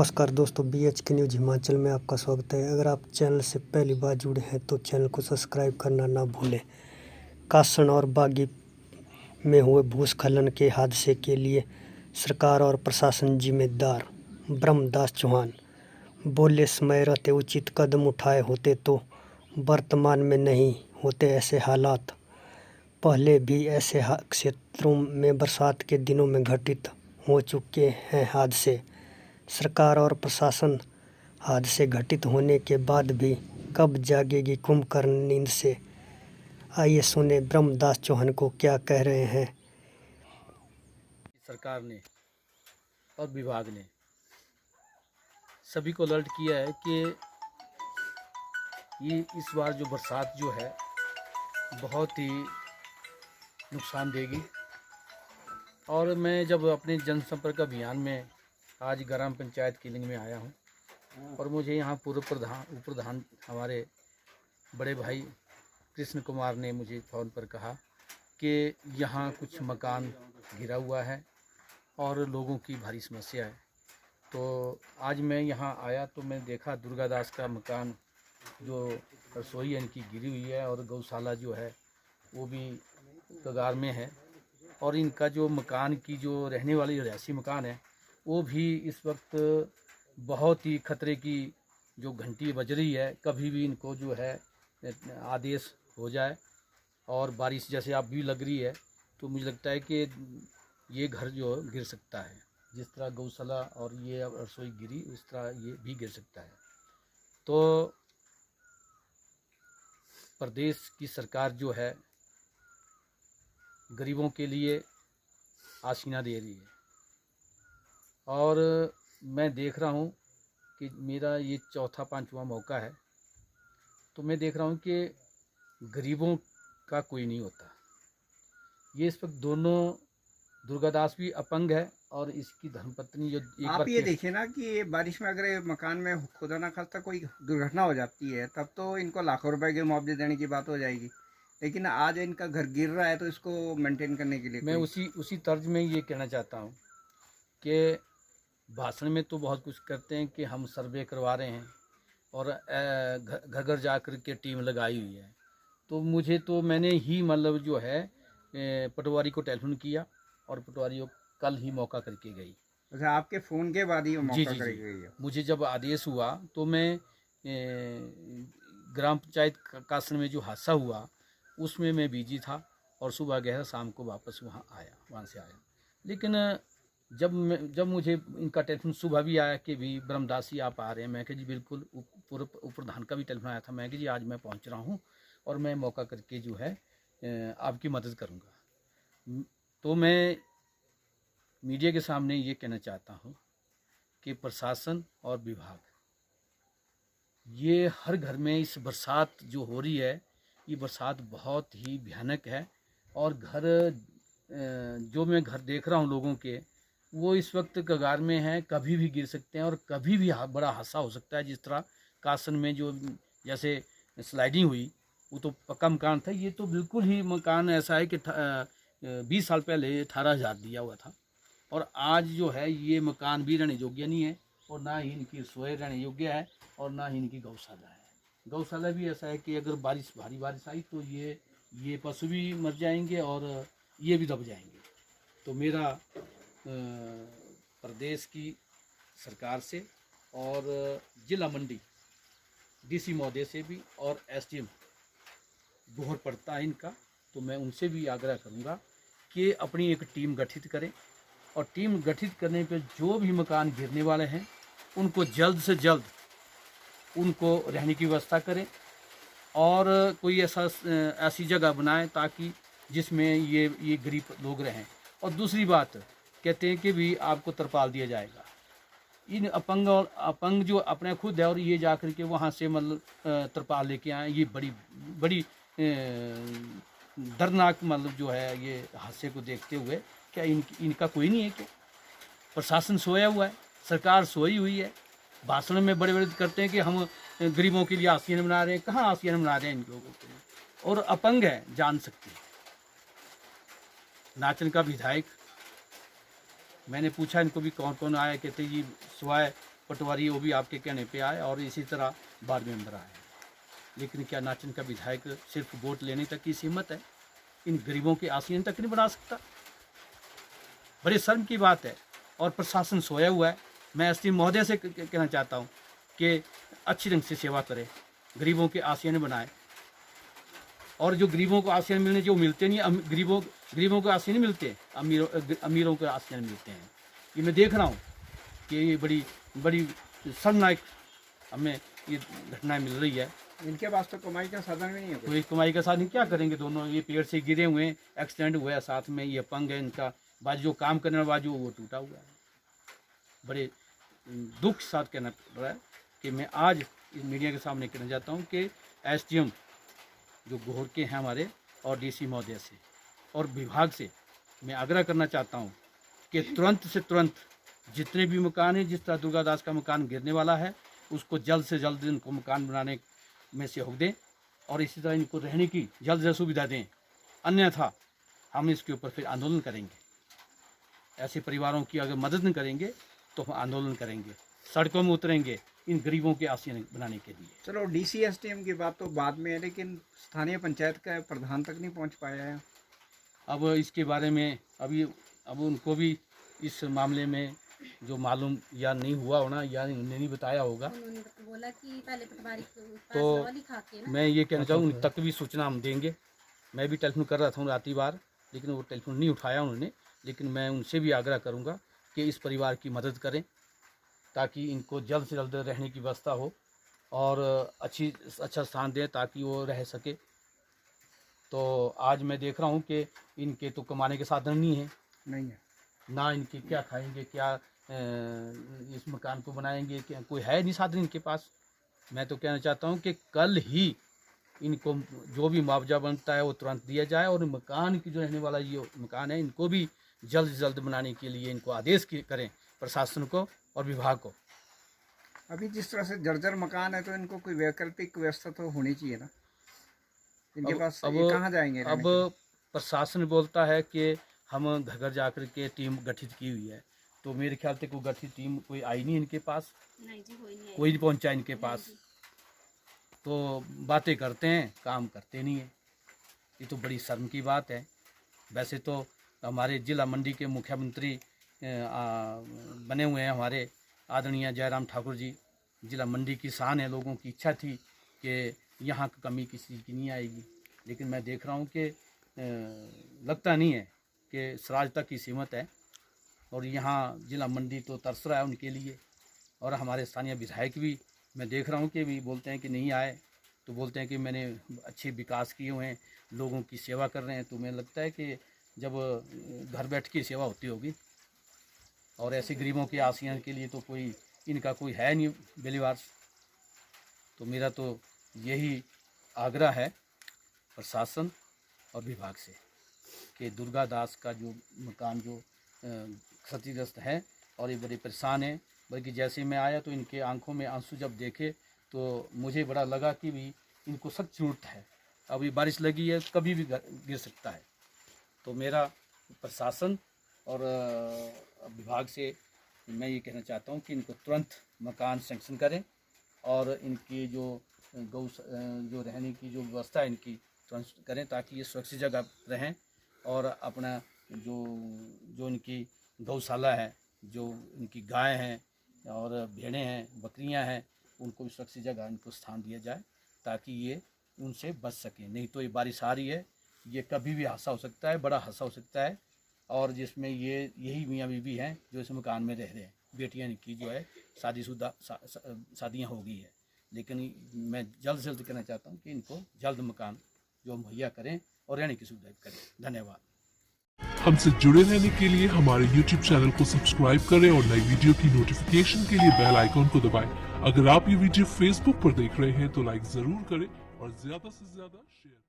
नमस्कार दोस्तों, BHK news Himachal में आपका स्वागत है। अगर आप चैनल से पहली बार जुड़े हैं तो चैनल को सब्सक्राइब करना ना भूलें। कासन और बागी में हुए भूस्खलन के हादसे के लिए सरकार और प्रशासन जिम्मेदार। ब्रह्मदास चौहान बोले, समय रहते उचित कदम उठाए होते तो वर्तमान में नहीं होते ऐसे हालात। पहले भी ऐसे क्षेत्रों में बरसात के दिनों में घटित हो चुके हैं हादसे। सरकार और प्रशासन हादसे घटित होने के बाद भी कब जागेगी कुंभकर्ण नींद से। आइए सुने ब्रह्मदास चौहान को क्या कह रहे हैं। सरकार ने और विभाग ने सभी को अलर्ट किया है कि ये इस बार जो बरसात जो है बहुत ही नुकसान देगी। और मैं जब अपने जनसंपर्क अभियान में आज ग्राम पंचायत किलिंग में आया हूँ और मुझे यहाँ पूर्व प्रधान हमारे बड़े भाई कृष्ण कुमार ने मुझे फ़ोन पर कहा कि यहाँ कुछ मकान गिरा हुआ है और लोगों की भारी समस्या है। तो आज मैं यहाँ आया तो मैं देखा दुर्गादास का मकान जो रसोई है इनकी गिरी हुई है और गौशाला जो है वो भी कगार में है। और इनका जो मकान की जो रहने वाली रिहायशी मकान है वो भी इस वक्त बहुत ही खतरे की जो घंटी बज रही है। कभी भी इनको जो है आदेश हो जाए और बारिश जैसे आप भी लग रही है तो मुझे लगता है कि ये घर जो गिर सकता है। जिस तरह गौशाला और ये रसोई गिरी उस तरह ये भी गिर सकता है। तो प्रदेश की सरकार जो है गरीबों के लिए आसीना दे रही है और मैं देख रहा हूँ कि मेरा ये चौथा पांचवा मौका है तो मैं देख रहा हूँ कि गरीबों का कोई नहीं होता। ये इस वक्त दोनों दुर्गादास भी अपंग है और इसकी धर्मपत्नी जो आप ये देखिए ना कि ये बारिश में अगर मकान में खुदा ना खास्ता कोई दुर्घटना हो जाती है तब तो इनको लाखों रुपए के मुआवजे देने की बात हो जाएगी, लेकिन आज इनका घर गिर रहा है तो इसको मेंटेन करने के लिए मैं उसी तर्ज में ये कहना चाहता हूँ कि भाषण में तो बहुत कुछ करते हैं कि हम सर्वे करवा रहे हैं और घर घर जा कर के टीम लगाई हुई है। तो मुझे तो मैंने ही मतलब जो है पटवारी को टेलीफोन किया और पटवारी कल ही मौका करके गई। अच्छा, आपके फ़ोन के बाद ही मौका करके गई है। मुझे जब आदेश हुआ तो मैं ग्राम पंचायत कासन में जो हादसा हुआ उसमें मैं बिजी था और सुबह गया शाम को वापस वहाँ से आया। लेकिन जब मुझे इनका टेलीफोन सुबह भी आया कि भी ब्रह्मदास जी आप आ रहे हैं, मैं कहा जी बिल्कुल। पूर्व प्रधान का भी टेलीफोन आया था, मैं कहा जी आज मैं पहुँच रहा हूँ और मैं मौका करके जो है आपकी मदद करूँगा। तो मैं मीडिया के सामने ये कहना चाहता हूँ कि प्रशासन और विभाग ये हर घर में इस बरसात जो हो रही है ये बरसात बहुत ही भयानक है। और घर जो मैं घर देख रहा हूँ लोगों के वो इस वक्त कगार में है, कभी भी गिर सकते हैं और कभी भी बड़ा हादसा हो सकता है। जिस तरह कासन में जो जैसे स्लाइडिंग हुई वो तो पक्का मकान था, ये तो बिल्कुल ही मकान ऐसा है कि 20 साल पहले 18,000 दिया हुआ था और आज जो है ये मकान भी रहने योग्य नहीं है और ना ही इनकी रसोई रहने योग्य है और ना ही इनकी गौशाला है। गौशाला भी ऐसा है कि अगर भारी बारिश आई तो ये पशु भी मर जाएंगे और ये भी दब जाएंगे। तो मेरा प्रदेश की सरकार से और जिला मंडी DC महोदय से भी और SDM गोहर पड़ता है इनका, तो मैं उनसे भी आग्रह करूंगा कि अपनी एक टीम गठित करें और टीम गठित करने पर जो भी मकान गिरने वाले हैं उनको जल्द से जल्द उनको रहने की व्यवस्था करें और कोई ऐसी जगह बनाएं ताकि जिसमें ये गरीब लोग रहें। और दूसरी बात कहते हैं कि भी आपको तरपाल दिया जाएगा। इन अपंग जो अपने खुद है और ये जा कर के वहाँ से मतलब तरपाल लेके आए, ये बड़ी दर्दनाक मतलब जो है ये हादसे को देखते हुए क्या इनका कोई नहीं है? क्या प्रशासन सोया हुआ है, सरकार सोई हुई है। भाषण में बड़े बड़े करते हैं कि हम गरीबों के लिए आसियान बना रहे हैं, कहाँ आसियान बना रहे हैं इन लोगों के लिए? और अपंग है, जान सकते हैं। नाचन का विधायक मैंने पूछा इनको भी कौन कौन आया, कहते जी सिवाय पटवारी वो भी आपके कहने पे आए और इसी तरह वार्ड मेंबर आए। लेकिन क्या नाचन का विधायक सिर्फ वोट लेने तक की सीमित है? इन गरीबों के आसीन तक नहीं बना सकता? बड़े शर्म की बात है। और प्रशासन सोया हुआ है। मैं एसडी महोदय से कहना चाहता हूँ कि अच्छी ढंग से सेवा करें, गरीबों के आसीन बनाए। और जो गरीबों को आसीन मिलने जो मिलते नहीं, गरीबों को आसीन मिलते, अमीरों को आसीन मिलते हैं। ये मैं देख रहा हूँ कि ये बड़ी शर्मनाक हमें ये घटनाएं मिल रही है। इनके पास तो कमाई का साधन भी नहीं है कोई कमाई का साधन क्या करेंगे? दोनों ये पेड़ से गिरे हुए हैं, एक्सीडेंट हुआ है, साथ में ये अपंग है, इनका बाजू जो काम करने वाला बाजू वो टूटा हुआ है। बड़े दुख के साथ कहना पड़ रहा है कि मैं आज इस मीडिया के सामने कहना चाहता हूँ कि एसडीएम जो गोहर के हैं हमारे और डीसी महोदय से और विभाग से मैं आग्रह करना चाहता हूँ कि तुरंत से तुरंत जितने भी मकान हैं, जिस तरह दुर्गादास का मकान गिरने वाला है, उसको जल्द से जल्द इनको मकान बनाने में सहयोग दें और इसी तरह इनको रहने की जल्द से सुविधा दें। अन्यथा हम इसके ऊपर फिर आंदोलन करेंगे। ऐसे परिवारों की अगर मदद नहीं करेंगे तो हम आंदोलन करेंगे, सड़कों में उतरेंगे इन गरीबों के आसीन बनाने के लिए। चलो डीसी एसडीएम की बात तो बाद में है, लेकिन स्थानीय पंचायत का प्रधान तक नहीं पहुंच पाया है। अब इसके बारे में अब उनको भी इस मामले में जो मालूम या नहीं हुआ होना या उन्होंने नहीं बताया होगा, बोला कि पहले पटवारी तो मैं ये कहना चाहूँ उन तक भी सूचना हम देंगे। मैं भी टेलीफोन कर रहा था राती बार, लेकिन वो टेलीफोन नहीं उठाया उन्होंने। लेकिन मैं उनसे भी आग्रह करूँगा कि इस परिवार की मदद करें ताकि इनको जल्द से जल्द रहने की व्यवस्था हो और अच्छा स्थान दें ताकि वो रह सके। तो आज मैं देख रहा हूँ कि इनके तो कमाने के साधन नहीं है, ना इनके क्या खाएंगे, क्या इस मकान को बनाएंगे, क्या कोई है नहीं साधन इनके पास। मैं तो कहना चाहता हूँ कि कल ही इनको जो भी मुआवजा बनता है वो तुरंत दिया जाए और मकान की जो रहने वाला ये मकान है इनको भी जल्द से जल्द बनाने के लिए इनको आदेश करें प्रशासन को और विभाग को। अभी जिस तरह से जर्जर मकान है तो इनको कोई वैकल्पिक व्यवस्था तो होनी चाहिए ना इनके पास। ये कहाँ जाएंगे? अब प्रशासन बोलता है कि हम घर घर जाकर के टीम गठित की हुई है, तो मेरे ख्याल से कोई गठित टीम कोई आई नहीं इनके पास, कोई नहीं पहुंचा इनके पास। तो बातें करते हैं, काम करते नहीं है। ये तो बड़ी शर्म की बात है। वैसे तो हमारे जिला मंडी के मुख्यमंत्री बने हुए हैं हमारे आदरणीय जयराम ठाकुर जी। जिला मंडी की शान है, लोगों की इच्छा थी कि यहाँ की कमी किसी की नहीं आएगी। लेकिन मैं देख रहा हूँ कि लगता नहीं है कि स्वराज तक की सीमित है और यहाँ जिला मंडी तो तरस रहा है उनके लिए। और हमारे स्थानीय विधायक भी मैं देख रहा हूँ कि भी बोलते हैं कि नहीं आए, तो बोलते हैं कि मैंने अच्छे विकास किए हुए हैं, लोगों की सेवा कर रहे हैं। तो मुझे लगता है कि जब घर बैठ के सेवा होती होगी और ऐसे गरीबों के आसियान के लिए तो कोई इनका कोई है नहीं बेलीवार। तो मेरा तो यही आग्रह है प्रशासन और विभाग से कि दुर्गादास का जो मकान जो क्षतिग्रस्त है और ये बड़े परेशान हैं। बल्कि जैसे मैं आया तो इनके आंखों में आंसू जब देखे तो मुझे बड़ा लगा कि भी इनको सख्त जरूरत है। अभी बारिश लगी है, कभी भी गिर सकता है। तो मेरा प्रशासन और विभाग से मैं ये कहना चाहता हूँ कि इनको तुरंत मकान सैंक्शन करें और इनकी जो जो रहने की जो व्यवस्था है इनकी तुरंत करें ताकि ये सुरक्षित जगह रहें और अपना जो इनकी गौशाला है, जो इनकी गाय हैं और भेड़ें हैं, बकरियां हैं, उनको भी सुरक्षित जगह इनको स्थान दिया जाए ताकि ये उनसे बच सकें। नहीं तो ये बारिश आ रही है, ये कभी भी हादसा हो सकता है, बड़ा हादसा हो सकता है। और जिसमें यही मियाँ बीवी हैं जो इस मकान में रह रहे हैं। बेटियां इनकी जो है शादीशुदा शादियाँ हो गई है। लेकिन मैं जल्द से जल्द कहना चाहता हूँ कि इनको जल्द मकान जो मुहैया करें और रहने की सुविधा करें। धन्यवाद। हमसे जुड़े रहने के लिए हमारे YouTube चैनल को सब्सक्राइब करें और नई वीडियो की नोटिफिकेशन के लिए बेल आइकॉन को दबाएं। अगर आप ये वीडियो Facebook पर देख रहे हैं तो लाइक जरूर करें और ज्यादा से ज्यादा शेयर